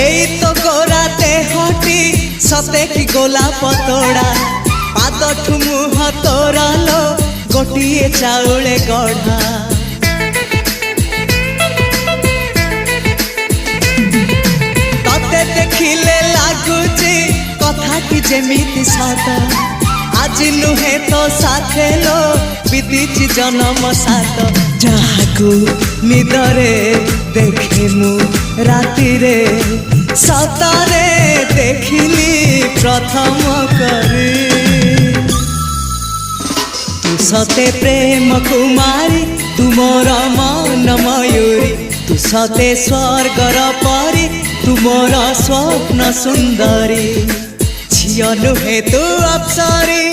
एई तो गोरा देहटी सते कि गोलाप तोड़ा पाद मुह तोरा लो गोटिए चाउले गढ़ा तते देखिले लागुची कथाटी जेमिति सत आज नुहे तो साथे लो बीतीची जन्म सात जहाकू निदरे देखे मु राति रे सतरे देखिली प्रथम करी तू सते प्रेम कुमारी तू मोर मन मयूरी तू सते स्वर्गर परी तू मोर स्वप्न सुंदरी झियो नुहे तू अप्सरी।